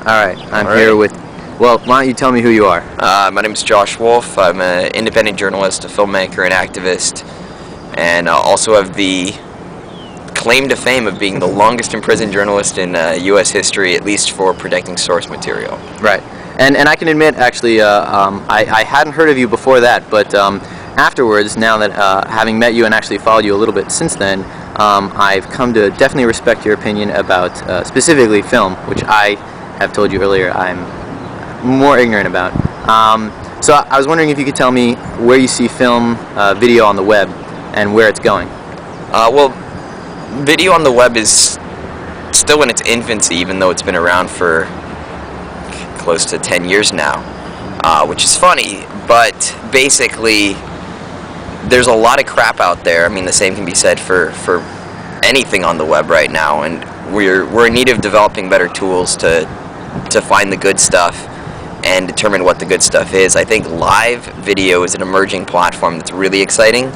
Alright, I'm here with, well, why don't you tell me who you are? My name is Josh Wolf. I'm an independent journalist, a filmmaker, and activist, and also have the claim to fame of being the longest imprisoned journalist in U.S. history, at least for protecting source material. Right. And I can admit, actually, I hadn't heard of you before that, but afterwards, now that having met you and actually followed you a little bit since then, I've come to definitely respect your opinion about specifically film, which I have told you earlier I'm more ignorant about. So I was wondering if you could tell me where you see film, video on the web, and where it's going. Well, video on the web is still in its infancy, even though it's been around for close to 10 years now, which is funny, but basically there's a lot of crap out there. I mean, the same can be said for anything on the web right now, and we're in need of developing better tools to find the good stuff and determine what the good stuff is. I think live video is an emerging platform that's really exciting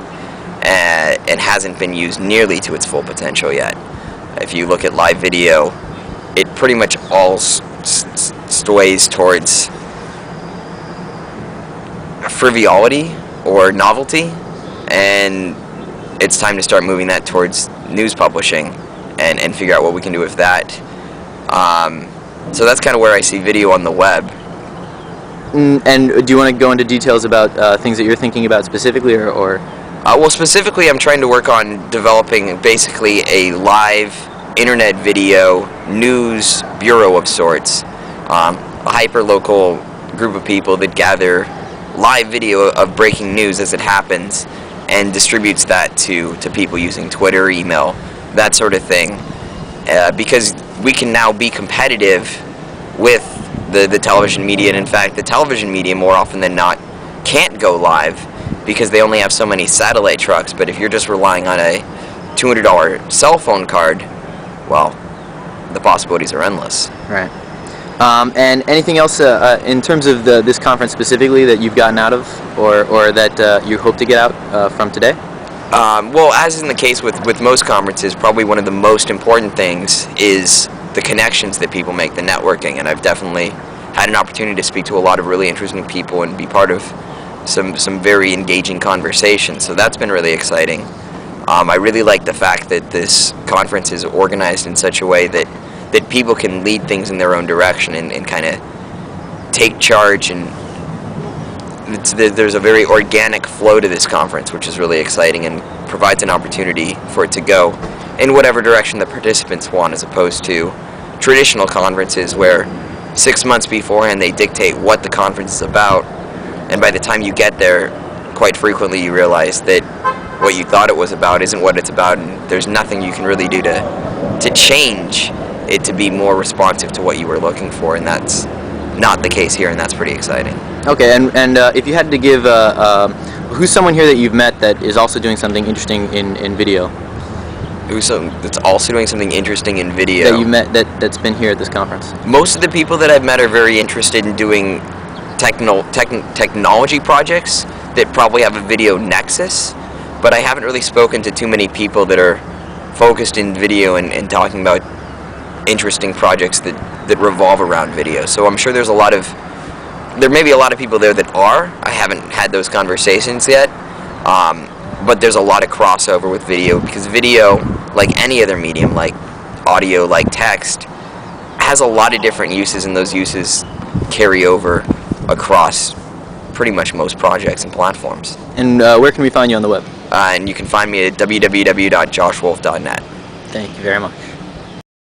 and hasn't been used nearly to its full potential yet. If you look at live video, it pretty much all sways towards frivolity or novelty, and it's time to start moving that towards news publishing and figure out what we can do with that. So that's kind of where I see video on the web. And do you want to go into details about things that you're thinking about specifically, or? Well, specifically, I'm trying to work on developing basically a live internet video news bureau of sorts, a hyper-local group of people that gather live video of breaking news as it happens and distributes that to people using Twitter, email, that sort of thing, because we can now be competitive with the television media, and in fact the television media more often than not can't go live because they only have so many satellite trucks. But if you're just relying on a $200 cell phone card, well, the possibilities are endless. Right. And anything else in terms of this conference specifically that you've gotten out of, or that you hope to get out from today? Well, as in the case with most conferences, probably one of the most important things is the connections that people make, the networking, and I've definitely had an opportunity to speak to a lot of really interesting people and be part of some very engaging conversations, so that's been really exciting. I really like the fact that this conference is organized in such a way that people can lead things in their own direction and kind of take charge, and there's a very organic flow to this conference, which is really exciting and provides an opportunity for it to go in whatever direction the participants want, as opposed to traditional conferences where 6 months beforehand they dictate what the conference is about, and by the time you get there, quite frequently you realize that what you thought it was about isn't what it's about, and there's nothing you can really do to change it to be more responsive to what you were looking for, and that's not the case here, and that's pretty exciting. Okay, and if you had to give, who's someone here that you've met that is also doing something interesting in video? That's also doing something interesting in video? That you met that's been here at this conference? Most of the people that I've met are very interested in doing technology projects that probably have a video nexus, but I haven't really spoken to too many people that are focused in video and talking about interesting projects that revolve around video. So I'm sure there may be a lot of people there that are. I haven't had those conversations yet, but there's a lot of crossover with video, because video, like any other medium, like audio, like text, has a lot of different uses, and those uses carry over across pretty much most projects and platforms. And where can we find you on the web? And you can find me at www.joshwolf.net. Thank you very much.